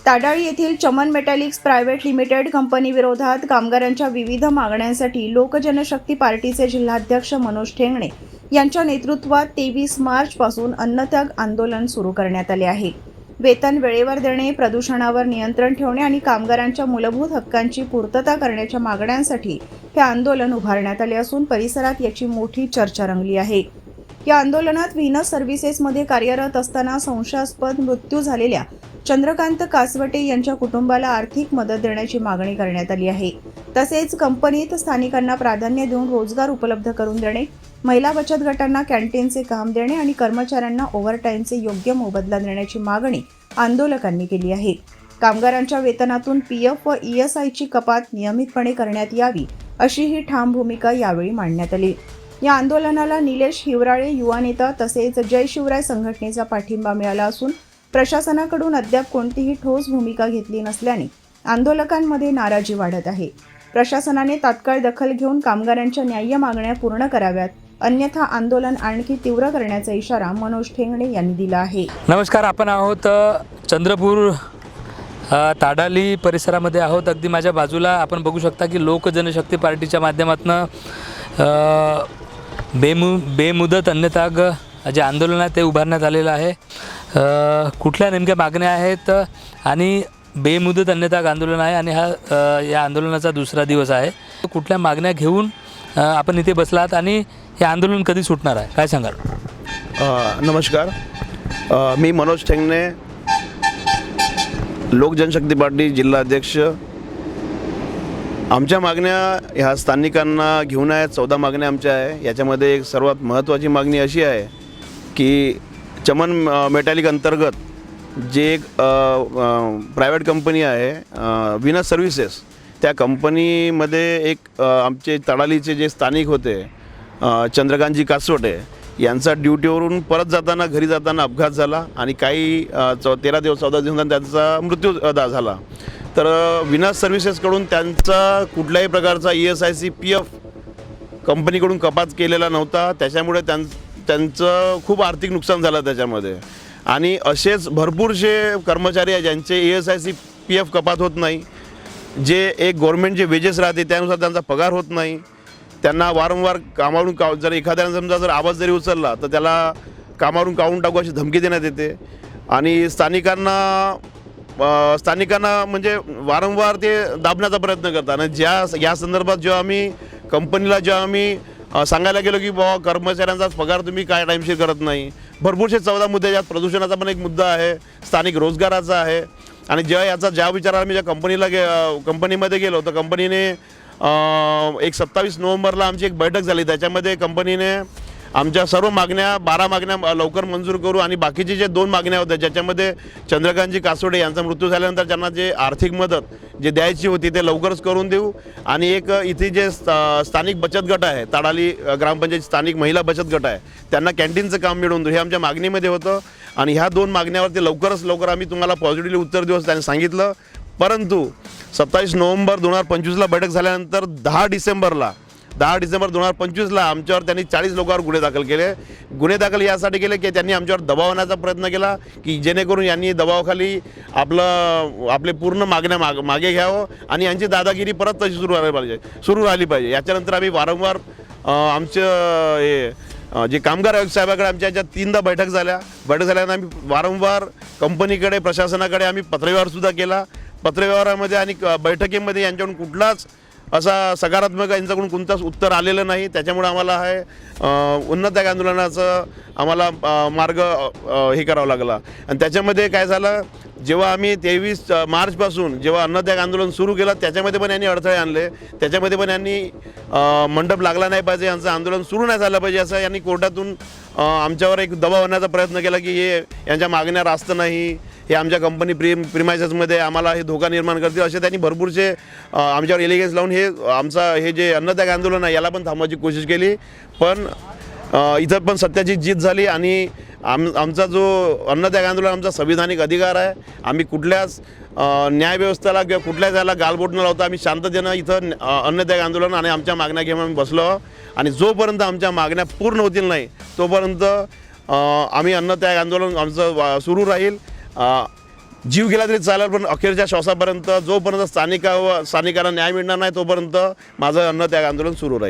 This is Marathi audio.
ताडाळी येथील चमन मेटॅलिक्स प्रायव्हेट लिमिटेड कंपनी विरोधात कामगारांच्या विविध मागण्यांसाठी लोकजनशक्ती पार्टीचे जिल्हाध्यक्ष मनोज ठेंगणे यांच्या नेतृत्वात 23 मार्चपासून अन्नत्याग आंदोलन सुरू करण्यात आले आहे. वेतन वेळेवर देणे, प्रदूषणावर नियंत्रण ठेवणे आणि कामगारांच्या मूलभूत हक्कांची पूर्तता करण्याच्या मागण्यांसाठी हे आंदोलन उभारण्यात आले असून परिसरात याची मोठी चर्चा रंगली आहे. या आंदोलनात व्हीनस सर्व्हिसेसमध्ये कार्यरत असताना संशयास्पद मृत्यू झालेल्या चंद्रकांत कासवटे यांच्या कुटुंबाला आर्थिक मदत देण्याची मागणी करण्यात आली आहे. तसेच कंपनीत स्थानिकांना प्राधान्य देऊन रोजगार उपलब्ध करून देणे, महिला बचत गटांना कॅन्टीनचे काम देणे आणि कर्मचाऱ्यांना ओव्हरटाईमचे योग्य मोबदला देण्याची मागणी आंदोलकांनी केली आहे. कामगारांच्या वेतनातून पीएफ व ईएसआयची कपात नियमितपणे करण्यात यावी अशी ही ठाम भूमिका यावेळी मांडण्यात आली. या आंदोलनाला निलेश हिवराळे युवा नेता तसेच जय शिवराय संघटनेचा पाठिंबा मिळाला असून प्रशासनाकडून अद्याप कोणतीही ठोस भूमिका घेतली नसल्याने आंदोलकांमध्ये नाराजी वाढत आहे. प्रशासनाने तात्काळ दखल घेऊन कामगारांच्या न्याय्य मागण्या पूर्ण कराव्यात, अन्यथा आंदोलन आणखी तीव्र करण्याचा इशारा मनोज ठेंगणे यांनी दिला आहे. नमस्कार, आपण आहोत चंद्रपूर ताडाली परिसरामध्ये आहोत. अगदी माझ्या बाजूला आपण बघू शकता की लोक जनशक्ती पार्टीच्या माध्यमातून बेमुदत अन्नत्याग जे आंदोलन आहे ते उभारण्यात आलेलं आहे. कुठल्या नेमक्या मागण्या आहेत आणि बेमुदत अन्नत्याग आंदोलन आहे आणि या आंदोलनाचा दुसरा दिवस आहे. कुठल्या मागण्या घेऊन आपण इथे बसलात आणि हे आंदोलन कधी सुटणार आहे, काय सांगाल? नमस्कार, मी मनोज ठेंगणे, लोक जनशक्ती पार्टी जिल्हा अध्यक्ष. आमच्या मागण्या ह्या स्थानिकांना घेऊन आहेत. 14 मागण्या आमच्या आहे. याच्यामध्ये एक सर्वात महत्त्वाची मागणी अशी आहे की चमन मेटॅलिक अंतर्गत जे एक प्रायव्हेट कंपनी आहे व्हीनस सर्व्हिसेस, त्या कंपनीमध्ये एक आमचे तडालीचे जे स्थानिक होते चंद्रकांतजी कासवटे यांचा ड्युटीवरून परत जाताना घरी जाताना अपघात झाला आणि काही 14 दिवसांनी त्यांचा मृत्यू झाला. तर व्हीनस सर्व्हिसेसकडून त्यांचा कुठल्याही प्रकारचा ESIC PF कंपनीकडून कपात केलेला नव्हता. त्याच्यामुळे त्यांचं खूप आर्थिक नुकसान झालं त्याच्यामध्ये. आणि असेच भरपूरसे कर्मचारी आहे ज्यांचे ESIC PF कपात होत नाही, जे एक गव्हर्नमेंटचे वेजेस राहते त्यानुसार त्यांचा पगार होत नाही. त्यांना वारंवार कामावरून जर एखाद्याने समजा जर आवाज जरी उचलला तर त्याला कामावरून काढून टाकू अशी धमकी देण्यात येते. आणि स्थानिकांना म्हणजे वारंवार ते दाबण्याचा प्रयत्न करतात. आणि या संदर्भात जेव्हा आम्ही कंपनीला सांगायला गेलो की बाबा कर्मचाऱ्यांचा पगार तुम्ही काय टाईमशीर करत नाही, भरपूरसे 14 मुद्दे, ज्यात प्रदूषणाचा पण एक मुद्दा आहे, स्थानिक रोजगाराचा आहे. आणि ज्या विचाराला मी कंपनीमध्ये गेलो तर कंपनीने एक 27 नोव्हेंबरला आमची एक बैठक झाली. त्याच्यामध्ये कंपनीने आमच्या सर्व मागण्या 12 मागण्या लवकर मंजूर करू आणि बाकीचे जे 2 मागण्या होत्या ज्याच्यामध्ये चंद्रकांतजी कासवटे यांचा मृत्यू झाल्यानंतर त्यांना जे आर्थिक मदत जे द्यायची होती ते लवकरच करून देऊ. आणि एक इथे जे स्थानिक बचत गट आहे, ताडाली ग्रामपंचायत स्थानिक महिला बचत गट आहे, त्यांना कॅन्टीनचं काम मिळवून देऊ, हे आमच्या मागणीमध्ये होतं. आणि ह्या 2 मागण्यावरती लवकर आम्ही तुम्हाला पॉझिटिव्हली उत्तर देऊ असं त्यांनी सांगितलं. परंतु 27 नोव्हेंबर 2025ला बैठक झाल्यानंतर 10 डिसेंबर 2025ला आमच्यावर त्यांनी 40 लोकांवर गुन्हे दाखल केले. गुन्हे दाखल यासाठी केले की त्यांनी आमच्यावर दबाव आणण्याचा प्रयत्न केला की जेणेकरून यांनी दबावाखाली आपले पूर्ण मागण्या मागे घ्यावं आणि यांची दादागिरी परत तशी सुरू राहिली पाहिजे. याच्यानंतर आम्ही वारंवार आमचं जे कामगार आयुक्त साहेबाकडे आमच्या याच्यात 3दा बैठक झाल्यानंतर आम्ही वारंवार कंपनीकडे, प्रशासनाकडे आम्ही पत्रव्यवहारसुद्धा केला. पत्रव्यवहारामध्ये आणि बैठकीमध्ये यांच्याकडून कुठलाच असा सकारात्मक यांच्याकडून कोणताच उत्तर आलेलं नाही. त्याच्यामुळे आम्हाला अन्नत्याग आंदोलनाचं आम्हाला मार्ग हे करावा लागला. आणि त्याच्यामध्ये काय झालं, जेव्हा आम्ही 23 मार्चपासून जेव्हा अन्नत्याग आंदोलन सुरू केलं त्याच्यामध्ये पण यांनी अडथळे आणले. त्याच्यामध्ये पण यांनी मंडप लागला नाही पाहिजे, यांचं आंदोलन सुरू नाही झालं पाहिजे असं यांनी कोर्टातून आमच्यावर एक दबाव आणण्याचा प्रयत्न केला की हे यांच्या मागण्या रास्त नाही, हे आमच्या कंपनी प्रिमायसेसमध्ये आम्हाला हे धोका निर्माण करतील असे त्यांनी भरपूरसे आमच्यावर एलिगेन्स लावून हे जे अन्नत्याग आंदोलन आहे याला पण थांबवायची कोशिश केली. पण इथं पण सत्याची जीत झाली आणि आमचा जो अन्नत्याग आंदोलन आमचा संविधानिक अधिकार आहे. आम्ही कुठल्याच न्यायव्यवस्थेला किंवा कुठल्याच याला गालबोट न लावता आम्ही शांततेनं इथं अन्नत्याग आंदोलन आणि आमच्या मागण्या घेऊन आम्ही बसलो. आणि जोपर्यंत आमच्या मागण्या पूर्ण होतील नाही तोपर्यंत आम्ही अन्नत्याग आंदोलन आमचं सुरू राहील. जीव गेला तरी चालेल, पण अखेरच्या श्वासापर्यंत जोपर्यंत स्थानिकांना न्याय मिळणार नाही तोपर्यंत माझं अन्नत्याग आंदोलन सुरू राहील.